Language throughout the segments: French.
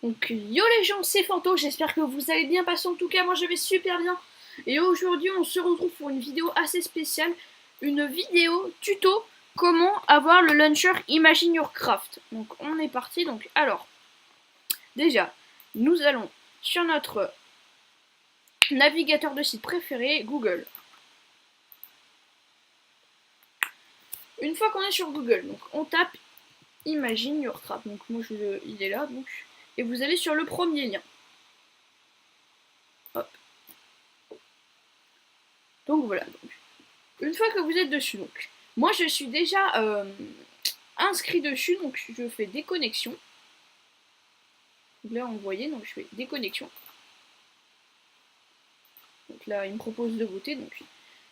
Donc yo les gens, c'est Fanto, j'espère que vous allez bien passer, en tout cas moi je vais super bien. Et aujourd'hui on se retrouve pour une vidéo assez spéciale, une vidéo tuto comment avoir le launcher Imagine Your Craft. Donc on est parti, donc alors, déjà, nous allons sur notre navigateur de site préféré, Google. Une fois qu'on est sur Google, donc on tape Imagine Your Craft, donc moi il est là, donc, et vous allez sur le premier lien. Hop. Donc voilà, donc, une fois que vous êtes dessus, donc, moi je suis déjà inscrit dessus, donc je fais déconnexion. Donc là, vous voyez, donc je fais déconnexion. Donc là, il me propose de voter, donc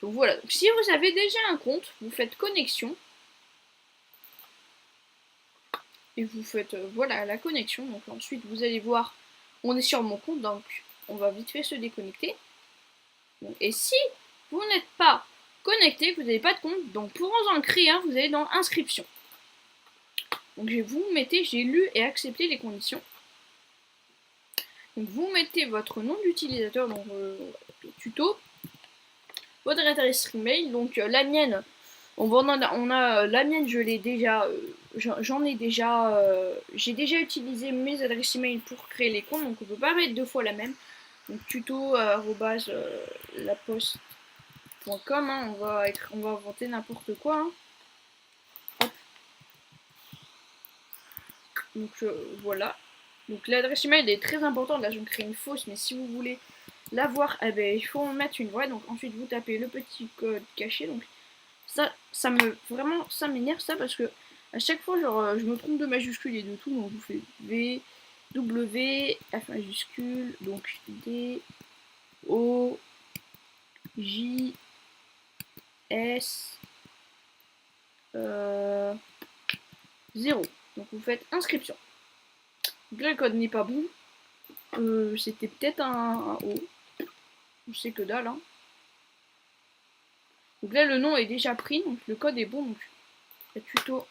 voilà. Donc, si vous avez déjà un compte, vous faites connexion. Et vous faites, voilà, la connexion. Donc ensuite, vous allez voir, on est sur mon compte, donc on va vite fait se déconnecter. Donc, et si vous n'êtes pas connecté, vous n'avez pas de compte, donc pour en créer un, vous allez dans inscription. Donc vous mettez j'ai lu et accepté les conditions. Donc vous mettez votre nom d'utilisateur dans tuto, votre adresse email, donc la mienne, on a la mienne, je l'ai déjà, j'en ai déjà, j'ai déjà utilisé mes adresses email pour créer les comptes, donc on peut pas mettre deux fois la même. Donc tuto laposte.com, hein, on va inventer n'importe quoi. Hein. Donc voilà. Donc l'adresse email est très importante. Là, je me crée une fausse, mais si vous voulez l'avoir, eh ben, il faut en mettre une vraie. Donc ensuite, vous tapez le petit code caché. Donc ça m'énerve ça parce que à chaque fois, genre, je me trompe de majuscule et de tout. Donc vous faites V, W, F majuscule, donc D, O, J, S, 0. Donc vous faites inscription. Donc là, le code n'est pas bon. C'était peut-être un O. Je sais que dalle. Hein. Donc là, le nom est déjà pris, donc le code est bon. Donc le tuto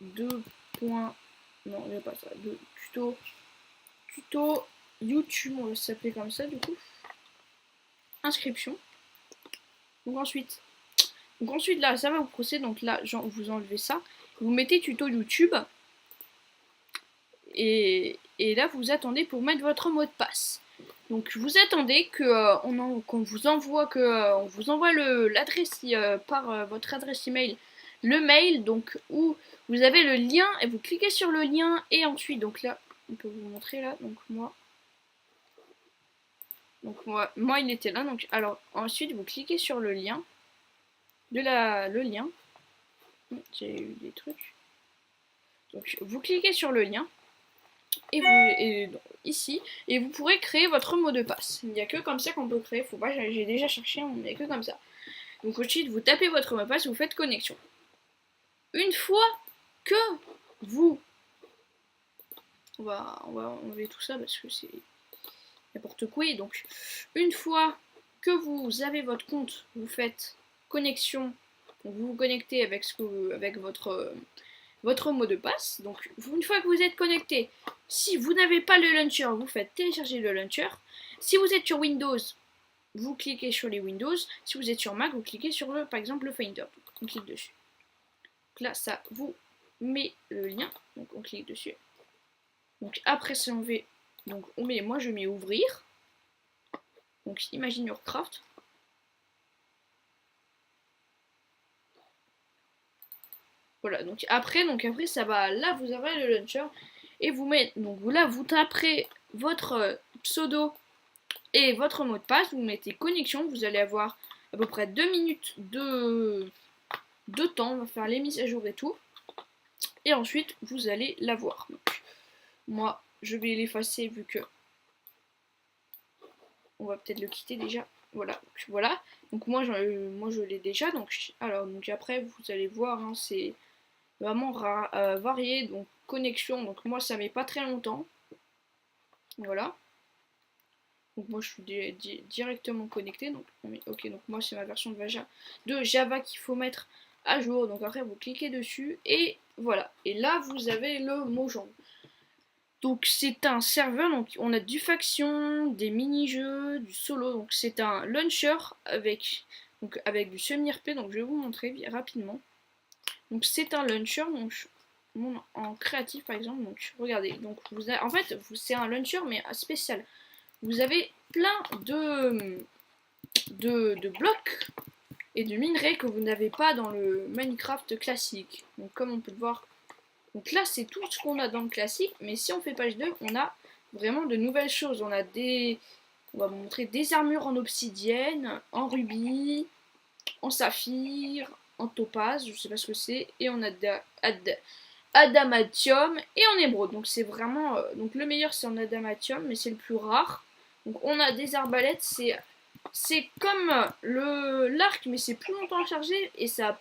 2 points. Non, il n'y a pas ça. Tuto YouTube, on va s'appeler comme ça du coup. Inscription. Donc ensuite là, ça va vous procéder. Donc là, vous enlevez ça. Vous mettez tuto YouTube. Et là, vous attendez pour mettre votre mot de passe. Donc vous attendez qu'on vous envoie l'adresse par votre adresse email, le mail, donc où vous avez le lien et vous cliquez sur le lien et ensuite donc là on peut vous montrer là donc moi il était là donc alors ensuite vous cliquez sur le lien le lien j'ai eu des trucs donc vous cliquez sur le lien ici et vous pourrez créer votre mot de passe. Il n'y a que comme ça qu'on peut créer. Faut pas, j'ai déjà cherché, il n'y a que comme ça. Donc ensuite vous tapez votre mot de passe, vous faites connexion. Une fois que vous, on va enlever tout ça parce que c'est n'importe quoi. Donc une fois que vous avez votre compte, vous faites connexion. Donc vous vous connectez avec votre mot de passe. Donc une fois que vous êtes connecté, si vous n'avez pas le launcher, vous faites télécharger le launcher. Si vous êtes sur Windows, vous cliquez sur les Windows. Si vous êtes sur Mac, vous cliquez sur par exemple le Finder. Donc, on clique dessus. Donc là, ça vous met le lien. Donc on clique dessus. Donc après, ça on fait. Donc moi je mets ouvrir. Donc Imagine Your Craft. Voilà, donc après ça va, là vous avez le launcher et vous mettez, donc là vous taperez votre pseudo et votre mot de passe, vous mettez connexion, vous allez avoir à peu près 2 minutes de temps, on va faire les mises à jour et tout, et ensuite vous allez l'avoir. Moi je vais l'effacer vu que on va peut-être le quitter déjà. Voilà. Donc moi je l'ai déjà. Donc après vous allez voir, hein, c'est vraiment varié, donc connexion, donc moi ça met pas très longtemps, voilà, donc moi je suis directement connecté, donc ok, donc moi c'est ma version de Java qu'il faut mettre à jour. Donc après vous cliquez dessus et voilà. Et là vous avez le Mojang. Donc c'est un serveur, donc on a du faction, des mini-jeux, du solo. Donc c'est un launcher avec du semi-RP. Donc je vais vous montrer rapidement. Donc c'est un launcher, donc en créatif par exemple. Donc regardez, donc en fait c'est un launcher mais spécial. Vous avez plein de blocs et de minerais que vous n'avez pas dans le Minecraft classique. Donc comme on peut le voir, donc là c'est tout ce qu'on a dans le classique, mais si on fait page 2, on a vraiment de nouvelles choses. On va vous montrer des armures en obsidienne, en rubis, en saphir, en topaz, je sais pas ce que c'est, et en adamantium et en émeraude. Donc c'est vraiment donc le meilleur c'est en adamantium, mais c'est le plus rare. Donc on a des arbalètes, c'est comme l'arc, mais c'est plus longtemps à charger et ça a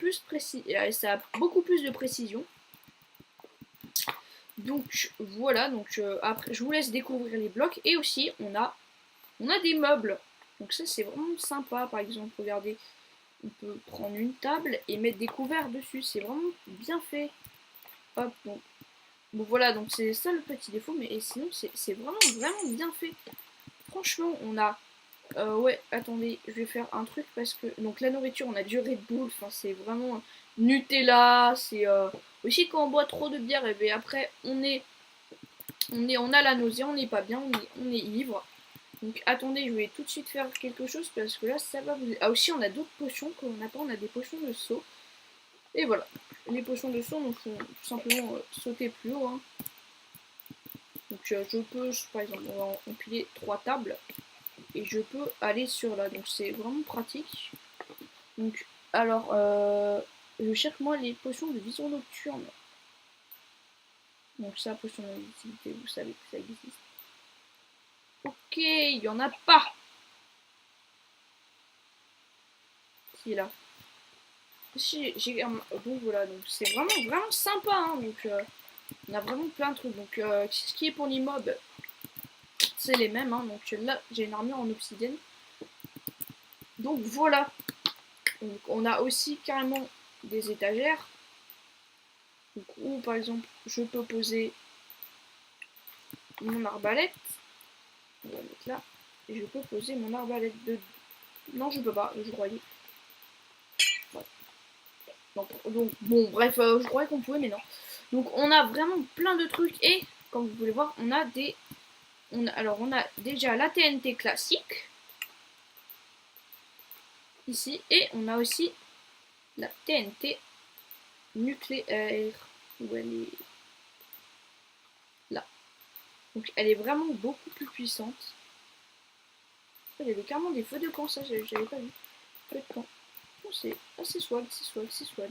ça a beaucoup plus de précision. Donc voilà, donc après je vous laisse découvrir les blocs et aussi on a des meubles. Donc ça c'est vraiment sympa. Par exemple, regardez, on peut prendre une table et mettre des couverts dessus. C'est vraiment bien fait. Hop, donc bon voilà, donc c'est ça le petit défaut, mais sinon c'est vraiment bien fait. Franchement, on a ouais, attendez, je vais faire un truc parce que donc la nourriture, on a du Red Bull, enfin c'est vraiment Nutella, c'est aussi quand on boit trop de bière et bien après on a la nausée, on n'est pas bien, on est ivre. Donc attendez, je vais tout de suite faire quelque chose parce que là ça va vous. Ah aussi on a d'autres potions qu'on n'a pas, on a des potions de saut. Et voilà, les potions de saut, donc faut tout simplement sauter plus haut. Hein. Donc je peux, par exemple, on va empiler 3 tables et je peux aller sur là. Donc c'est vraiment pratique. Donc alors, je cherche moi les potions de vision nocturne. Donc ça, potion d'invisibilité, vous savez que ça existe. Ok, il y en a pas. Qui est là? Si, donc voilà, donc c'est vraiment sympa. Hein, donc on a vraiment plein de trucs. Donc ce qui est pour les mobs, c'est les mêmes. Hein, donc là, j'ai une armure en obsidienne. Donc voilà. Donc, on a aussi carrément des étagères. Donc, où par exemple, je peux poser mon arbalète. On va mettre là. Et je peux poser mon arbalète de. Non, je peux pas, je croyais. Voilà. Donc bon, bref, je croyais qu'on pouvait, mais non. Donc on a vraiment plein de trucs. Et comme vous pouvez voir, on a alors on a déjà la TNT classique. Ici. Et on a aussi la TNT nucléaire. Où elle est là. Donc elle est vraiment beaucoup plus puissante. Il y avait carrément des feux de camp, ça j'avais pas vu. Feux de camp. Oh, c'est assez swag, c'est swag, c'est swag.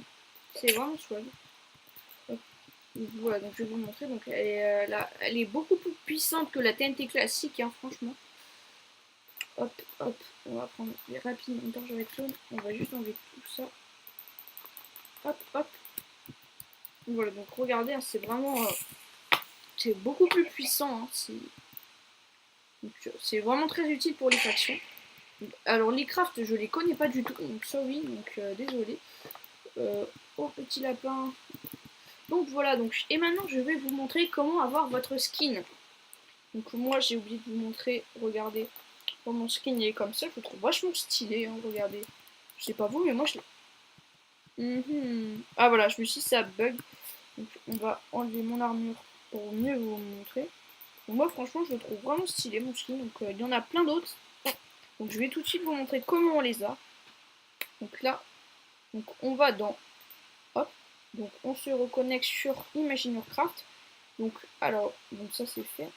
C'est vraiment swag. Hop. Voilà, donc je vais vous montrer. Donc elle est beaucoup plus puissante que la TNT classique, hein, franchement. Hop, hop. On va prendre les rapides en torche avec jaune. On va juste enlever tout ça. Hop, hop. Voilà, donc regardez, hein, c'est vraiment. C'est beaucoup plus puissant. Hein, c'est vraiment très utile pour les factions. Alors les crafts, je les connais pas du tout, donc ça oui, donc désolé. Oh petit lapin. Donc voilà, donc et maintenant je vais vous montrer comment avoir votre skin. Donc moi j'ai oublié de vous montrer, regardez, mon skin il est comme ça, je le trouve vachement stylé, hein, regardez. Je sais pas vous, mais moi je Ah voilà, je me suis dit ça bug. Donc on va enlever mon armure pour mieux vous montrer. Donc, moi franchement je le trouve vraiment stylé mon skin, donc il y en a plein d'autres. Donc je vais tout de suite vous montrer comment on les a. Donc là, donc on va dans hop, donc on se reconnecte sur Imagineercraft. Donc alors, donc ça c'est fait.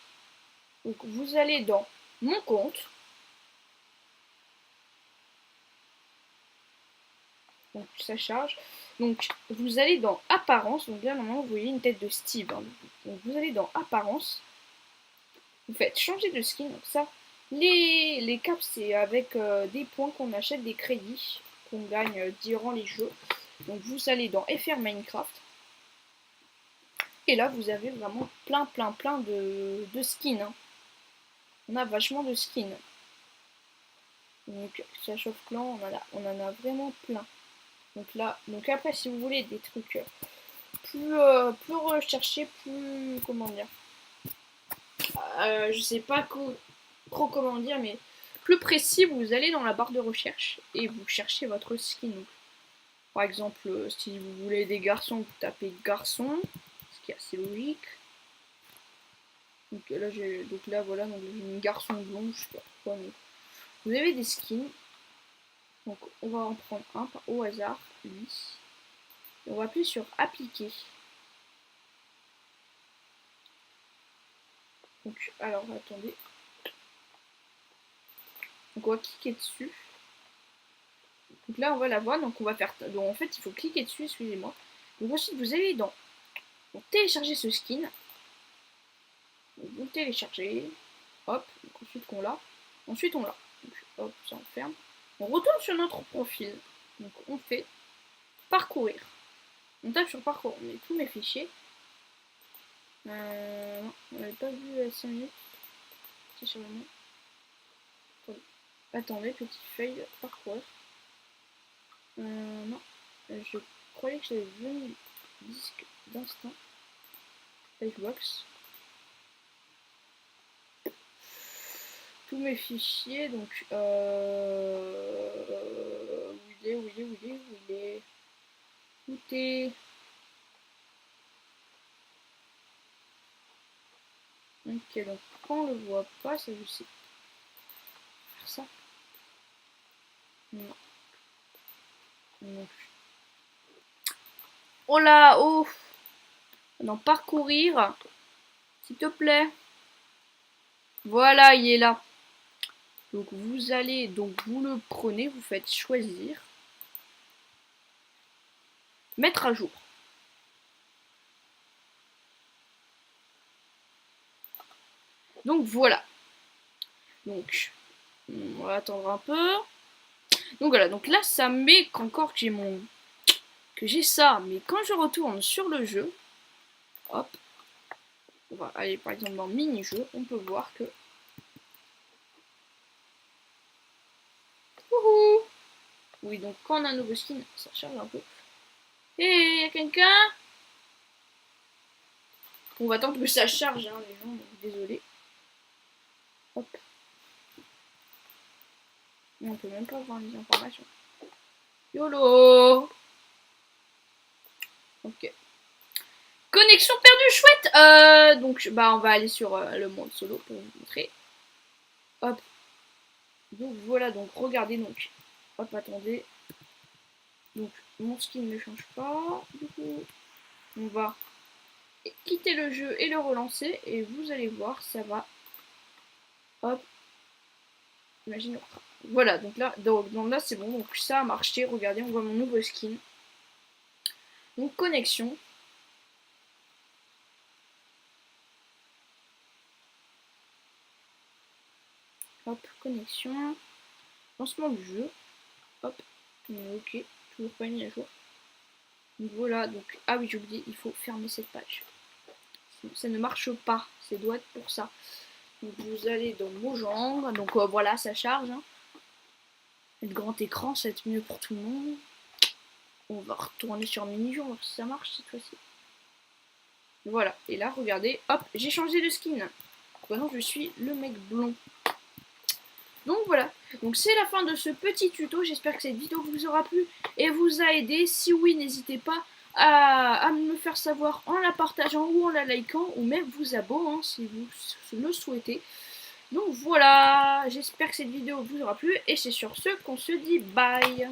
Donc vous allez dans mon compte. Donc ça charge. Donc vous allez dans apparence. Donc là normalement vous voyez une tête de Steve. Hein. Donc vous allez dans apparence. Vous faites changer de skin. Donc ça, les caps c'est avec des points qu'on achète, des crédits qu'on gagne durant les jeux. Donc vous allez dans FR Minecraft. Et là vous avez vraiment plein de skins. Hein. On a vachement de skins. Donc ça chauffe clan, on en a vraiment plein. Donc là, donc après si vous voulez des trucs plus recherchés, plus comment dire, je sais pas trop comment dire, mais plus précis, vous allez dans la barre de recherche et vous cherchez votre skin. Donc, par exemple, si vous voulez des garçons, vous tapez garçon, ce qui est assez logique. Donc là voilà, donc j'ai une garçon blond, je sais pas pourquoi, mais vous avez des skins. Donc on va en prendre un au hasard, lui. Et on va appuyer sur appliquer. Donc alors attendez. Donc on va cliquer dessus. Donc là on va la voir, donc on va faire. Donc en fait il faut cliquer dessus, excusez-moi. Donc ensuite vous allez dans télécharger ce skin. Donc, vous le téléchargez. Hop, donc ensuite qu'on l'a. Ensuite on l'a. Donc hop, ça on ferme. On retourne sur notre profil. Donc on fait parcourir. On tape sur parcours, on met tous mes fichiers. Non, on n'avait pas vu à 5 minutes. C'est sur le nom. Attendez, petite feuille, parcourir. Non, je croyais que j'avais vu disque d'instant. Livebox. Tous mes fichiers, donc où il est. Où est. Ok, donc quand on le voit pas, ça je sais. Faire ça. Non. Non plus. Oh là, oh. Non, parcourir. S'il te plaît. Voilà, il est là. Donc vous allez, donc vous le prenez, vous faites choisir. Mettre à jour. Donc voilà. Donc on va attendre un peu. Donc voilà, donc là ça met qu'encore que j'ai ça, mais quand je retourne sur le jeu, hop, on va aller par exemple dans mini-jeu, on peut voir que wouhou. Oui, donc quand on a un nouveau skin, ça charge un peu. Hé, y'a quelqu'un? On va attendre que ça charge, hein, les gens, donc désolé. Hop. On peut même pas voir les informations. YOLO. Ok. Connexion perdue, chouette. Donc bah on va aller sur le monde solo pour vous montrer. Hop. Donc voilà, donc regardez, donc hop, attendez. Donc mon skin ne change pas. Du coup, on va quitter le jeu et le relancer et vous allez voir, ça va. Hop. Imagine. Voilà, donc là c'est bon, donc ça a marché. Regardez, on voit mon nouveau skin. Donc connexion. Hop, connexion. Lancement du jeu. Hop. Ok, toujours pas mis à jour. Donc voilà, donc ah oui j'ai oublié, il faut fermer cette page. Ça ne marche pas, c'est doit être pour ça. Donc vous allez dans Mojang, donc voilà ça charge. Hein. Le grand écran, ça va être mieux pour tout le monde. On va retourner sur mini-jeu, voir si ça marche cette fois-ci. Voilà, et là regardez, hop, j'ai changé de skin. Maintenant je suis le mec blond. Donc voilà, donc c'est la fin de ce petit tuto, j'espère que cette vidéo vous aura plu et vous a aidé. Si oui, n'hésitez pas à me faire savoir en la partageant ou en la likant ou même vous abonnant si vous le souhaitez. Donc voilà, j'espère que cette vidéo vous aura plu et c'est sur ce qu'on se dit bye.